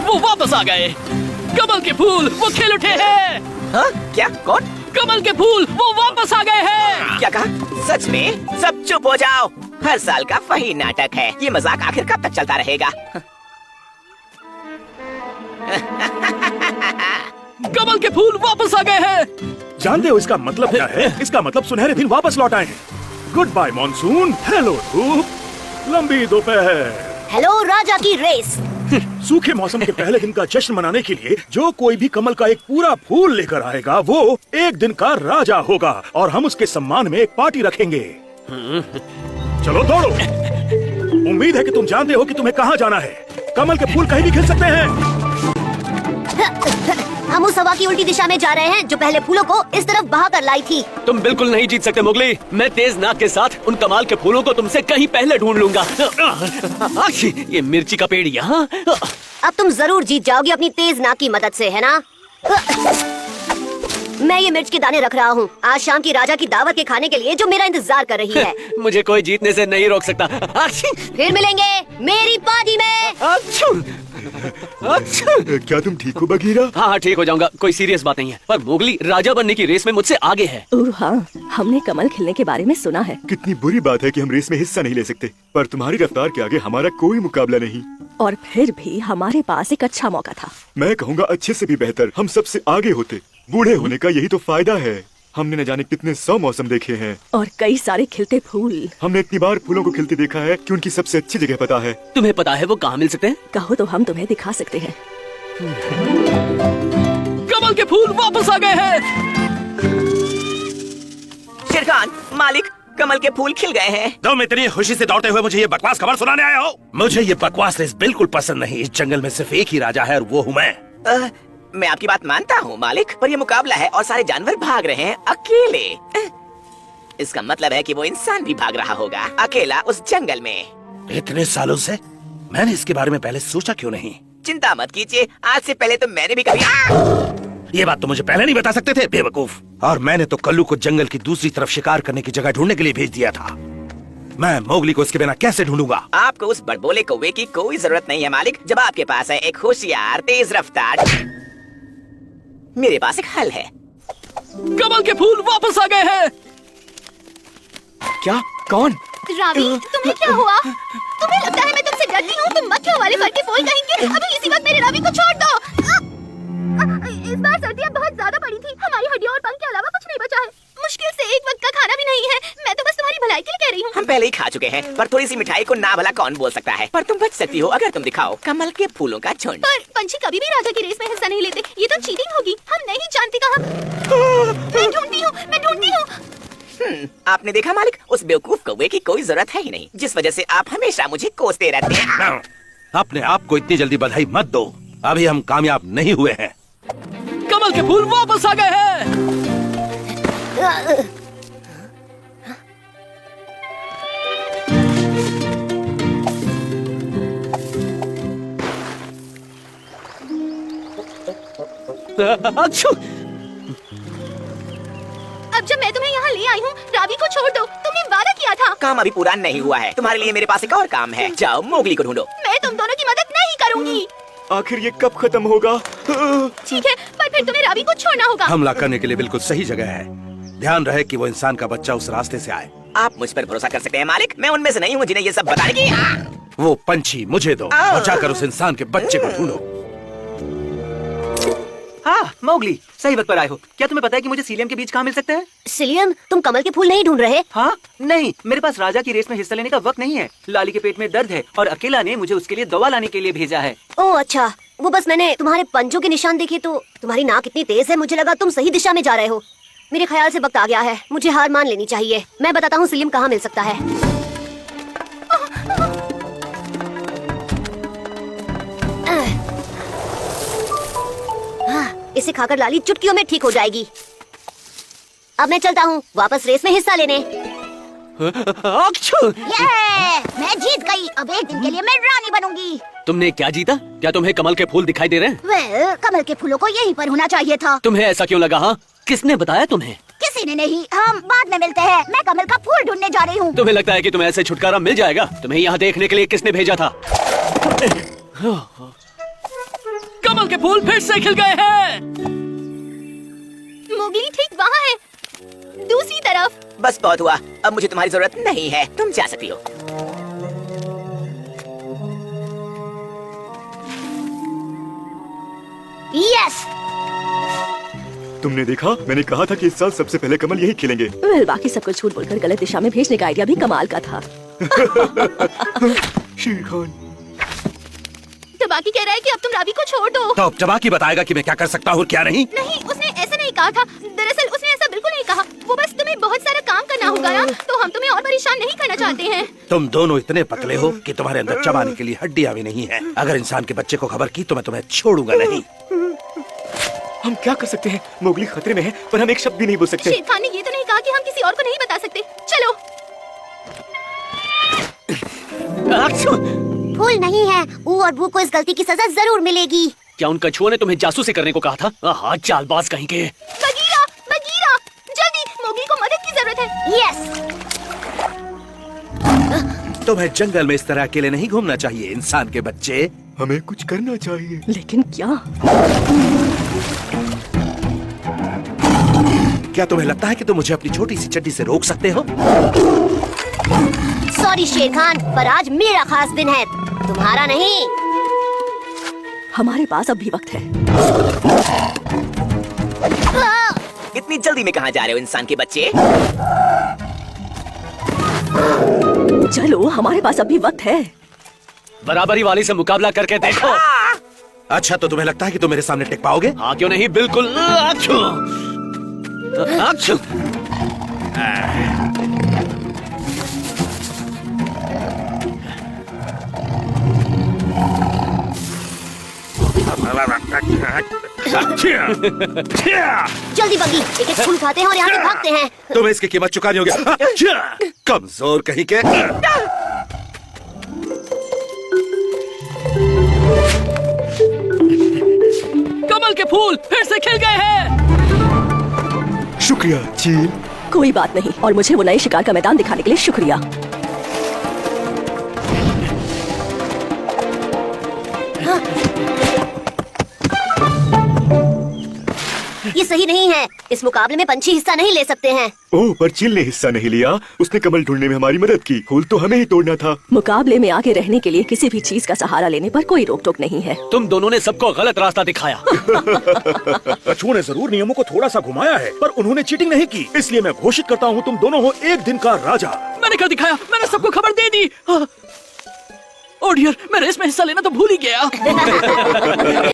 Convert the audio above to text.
वो वापस आ गए। कमल के फूल वो खिल उठे हैं। हाँ? क्या? कौन? कमल के फूल वो वापस आ गए हैं। क्या कहा? सच में? सब चुप हो जाओ। हर साल का वही नाटक है। ये मजाक आखिर कब तक चलता रहेगा? कमल के फूल वापस आ गए हैं। जानते हो इसका मतलब क्या है? इसका मतलब सुनहरे दिन वापस लौट आए हैं। Good bye monsoon. हेलो धूप। लंबी दोपहर। हेलो राजा की रेस। सूखे मौसम के पहले दिन का जश्न मनाने के लिए जो कोई भी कमल का एक पूरा फूल लेकर आएगा वो एक दिन का राजा होगा और हम उसके सम्मान में एक पार्टी रखेंगे। चलो दौड़ो। उम्मीद है कि तुम जानते हो कि तुम्हें कहाँ जाना है। कमल के फूल कहीं भी खिल सकते हैं। हम उस हवा की उल्टी दिशा में जा रहे हैं जो पहले फूलों को इस तरफ बहा कर लाई थी। तुम बिल्कुल नहीं जीत सकते मोगली। मैं तेज नाक के साथ उन कमाल के फूलों को तुमसे कहीं पहले ढूंढ लूंगा। ये मिर्ची का पेड़ यहाँ। अब तुम जरूर जीत जाओगी अपनी तेज नाक की मदद से, है ना? मैं ये मिर्च के दाने रख रहा हूँ आज शाम की राजा की दावत के खाने के लिए जो मेरा इंतजार कर रही है। मुझे कोई जीतने से नहीं रोक सकता। फिर मिलेंगे मेरी पार्टी में। क्या तुम ठीक हो बगीरा? हाँ ठीक हो जाऊंगा, कोई सीरियस बात नहीं है। पर मोगली राजा बनने की रेस में मुझसे आगे है। हाँ, हमने कमल खिलने के बारे में सुना है। कितनी बुरी बात है कि हम रेस में हिस्सा नहीं ले सकते, पर तुम्हारी रफ्तार के आगे हमारा कोई मुकाबला नहीं। और फिर भी हमारे पास एक अच्छा मौका था। मैं कहूँगा अच्छे से भी बेहतर हम सबसे आगे होते। बूढ़े होने का यही तो फायदा है। हमने न जाने कितने 100 मौसम देखे हैं और कई सारे खिलते फूल। हमने इतनी बार फूलों को खिलते देखा है कि उनकी सबसे अच्छी जगह पता है। तुम्हें पता है वो कहाँ मिल सकते हैं? कहो तो हम तुम्हें दिखा सकते हैं। कमल के फूल वापस आ गए हैं। शेरखान, मालिक, कमल के फूल खिल गए हैं। तुम इतनी खुशी से दौड़ते हुए मुझे ये बकवास खबर सुनाने आए हो? मुझे ये बकवास रेस बिल्कुल पसंद नहीं। इस जंगल में सिर्फ एक ही राजा है और वो हूँ मैं। मैं आपकी बात मानता हूँ मालिक, पर ये मुकाबला है और सारे जानवर भाग रहे हैं अकेले। इसका मतलब है कि वो इंसान भी भाग रहा होगा अकेला उस जंगल में। इतने सालों से मैंने इसके बारे में पहले सोचा क्यों नहीं? चिंता मत कीजिए, आज से पहले तो मैंने भी कभी ये बात तो मुझे पहले नहीं बता सकते थे बेवकूफ। और मैंने तो कल्लू को जंगल की दूसरी तरफ शिकार करने की जगह ढूंढने के लिए भेज दिया था। मैं मोगली को इसके बिना कैसे ढूंढूंगा? आपको उस बड़बोले कौवे की कोई जरूरत नहीं है मालिक। जब आपके पास है एक होशियार तेज रफ्तार, मेरे पास एक हल है। कमल के फूल वापस आ गए हैं। क्या? कौन? रावी, तुम्हें क्या हुआ? तुम्हें लगता है मैं तुमसे डरती हूँ? तुम मक्खियों वाले फल के फूल कहेंगे। अभी इसी वक्त मेरे रावी को छोड़ दो। इस बार सर्दियाँ बहुत ज्यादा पड़ी थी। हमारी हड्डियों और पंख के अलावा कुछ नहीं बचा है। मुश्किल से एक वक्त का खाना भी नहीं है। मैं तो बस तुम्हारी भलाई के लिए कह रही हूँ। हम पहले ही खा चुके हैं, पर थोड़ी सी मिठाई को ना भला कौन बोल सकता है। पर तुम बच सकती हो अगर तुम दिखाओ कमल के फूलों का झुंड। पर पंछी कभी भी राजा की रेस में हिस्सा नहीं लेते। ये तो चीटिंग होगी। हम नहीं जानते कहाँ। मैं ढूंढती हूँ, मैं ढूंढती हूँ। आपने देखा मालिक, उस बेवकूफ कौवे की कोई जरूरत है ही नहीं, जिस वजह से आप हमेशा मुझे कोसते रहते हैं। अपने आप को इतनी जल्दी बधाई मत दो। अभी हम कामयाब नहीं हुए हैं। कमल के फूल वापस आ गए हैं। अब जब मैं तुम्हें यहाँ ले आई हूँ, रावी को छोड़ दो। तुमने वादा किया था। काम अभी पूरा नहीं हुआ है। तुम्हारे लिए मेरे पास एक और काम है। जाओ मोगली को ढूंढो। मैं तुम दोनों की मदद नहीं करूँगी। आखिर ये कब खत्म होगा? ठीक है, पर फिर तुम्हें रावी को छोड़ना होगा। हमला करने के लिए बिल्कुल सही जगह है। ध्यान रहे कि वो इंसान का बच्चा उस रास्ते से आए। आप मुझ पर भरोसा कर सकते हैं मालिक। मैं उनमें से नहीं हूँ जिन्हें ये सब बताने की। वो पंछी मुझे दो और जाकर उस इंसान के बच्चे को ढूंढो। हाँ मोगली, सही वक्त पर आए हो। क्या तुम्हें पता है कि मुझे सीलियम के बीज कहाँ मिल सकते हैं? सिलियम, तुम कमल के फूल नहीं ढूंढ रहे? हाँ नहीं, मेरे पास राजा की रेस में हिस्सा लेने का वक्त नहीं है। लाली के पेट में दर्द है और अकेला ने मुझे उसके लिए दवा लाने के लिए भेजा है। ओह अच्छा, वो बस मैंने तुम्हारे पंजों के निशान देखे तो तुम्हारी नाक इतनी तेज है, मुझे लगा तुम सही दिशा में जा रहे हो। मेरे ख्याल से वक्त आ गया है, मुझे हार मान लेनी चाहिए। मैं बताता हूँ सिलियम कहाँ मिल सकता है। इसे खाकर लाली चुटकियों में ठीक हो जाएगी। अब मैं चलता हूँ वापस रेस में हिस्सा लेने। मैं जीत गई। अब एक दिन के लिए मैं रानी बनूंगी। तुमने क्या जीता? क्या तुम्हें कमल के फूल दिखाई दे रहे हैं? वेल, कमल के फूलों को यहीं पर होना चाहिए था। तुम्हें ऐसा क्यों लगा? हाँ, किसने बताया तुम्हें? किसी ने नहीं। हम बाद में मिलते हैं। मैं कमल का फूल ढूंढने जा रही हूँ। तुम्हें लगता है कि तुम्हें ऐसे छुटकारा मिल जाएगा? तुम्हें यहाँ देखने के लिए किसने भेजा था? कमल के फूल फिर से खिल गए हैं। मोगली ठीक वहाँ है, दूसरी तरफ। बस बहुत हुआ, अब मुझे तुम्हारी जरूरत नहीं है, तुम जा सकती हो। यस। तुमने देखा, मैंने कहा था कि इस साल सबसे पहले कमल यही खिलेंगे। वेल, बाकी सबको झूठ बोलकर गलत दिशा में भेजने का आइडिया भी कमाल का था। शेर खान। तबाकी कह रहा है कि अब तुम रावी को छोड़ दो। तो अब चबाकी बताएगा कि मैं क्या कर सकता हूँ और क्या नहीं। नहीं, उसने ऐसा नहीं कहा था। दरअसल उसने ऐसा बिल्कुल नहीं कहा। वो बस तुम्हें बहुत सारा काम करना होगा ना, तो हम तुम्हें और परेशान नहीं करना चाहते हैं। तुम दोनों इतने पतले हो कि तुम्हारे अंदर चबाने के लिए हड्डियां भी नहीं है। अगर इंसान के बच्चे को खबर की तो मैं तुम्हें छोड़ूंगा नहीं। हम क्या कर सकते हैं? मोगली खतरे में है, पर हम एक शब्द भी नहीं बोल सकते। शेर खान ने ये तो नहीं कहा कि हम किसी और को नहीं बता सकते। चलो। फूल नहीं है। ऊ और बू को इस गलती की सजा जरूर मिलेगी। क्या उन कछुओं ने तुम्हें जासूसी करने को कहा था? हाँ, चालबाज कहीं के। बगीरा, बगीरा, जल्दी, मोगली को मदद की जरूरत है। यस। तुम्हें जंगल में इस तरह अकेले नहीं घूमना चाहिए, इंसान के बच्चे। हमें कुछ करना चाहिए। लेकिन क्या? क्या तुम्हें लगता है कि तुम मुझे अपनी छोटी सी चड्डी से रोक सकते हो? सॉरी शेर खान, पर आज मेरा खास दिन है, तुम्हारा नहीं। हमारे पास अब भी वक्त है। इतनी जल्दी में कहाँ जा रहे हो इंसान के बच्चे? चलो, हमारे पास अभी वक्त है। बराबरी वाली से मुकाबला करके देखो। अच्छा, तो तुम्हें लगता है कि तुम मेरे सामने टिक पाओगे? हाँ, क्यों नहीं, बिल्कुल। आच्छू। आच्छू। जल्दी बगी, एक एक फूल खाते हैं और यहाँ से भागते हैं। तुम्हें इसकी कीमत चुकानी होगी। कमजोर कहीं के। कमल के फूल फिर से खिल गए हैं। शुक्रिया चील। कोई बात नहीं, और मुझे वो नए शिकार का मैदान दिखाने के लिए शुक्रिया। ये सही नहीं है। इस मुकाबले में पंछी हिस्सा नहीं ले सकते हैं। ओह, पर चील ने हिस्सा नहीं लिया। उसने कमल ढूंढने में हमारी मदद की। फूल तो हमें ही तोड़ना था। मुकाबले में आगे रहने के लिए किसी भी चीज का सहारा लेने पर कोई रोक टोक नहीं है। तुम दोनों ने सबको गलत रास्ता दिखाया। कछुओं ने जरूर नियमों को थोड़ा सा घुमाया है, पर उन्होंने चीटिंग नहीं की। इसलिए मैं घोषित करता हूँ, तुम दोनों हो एक दिन का राजा। मैंने क्या दिखाया? मैंने सबको खबर दे दी। ओह डियर, मैं रेस में हिस्सा लेना तो भूल ही गया।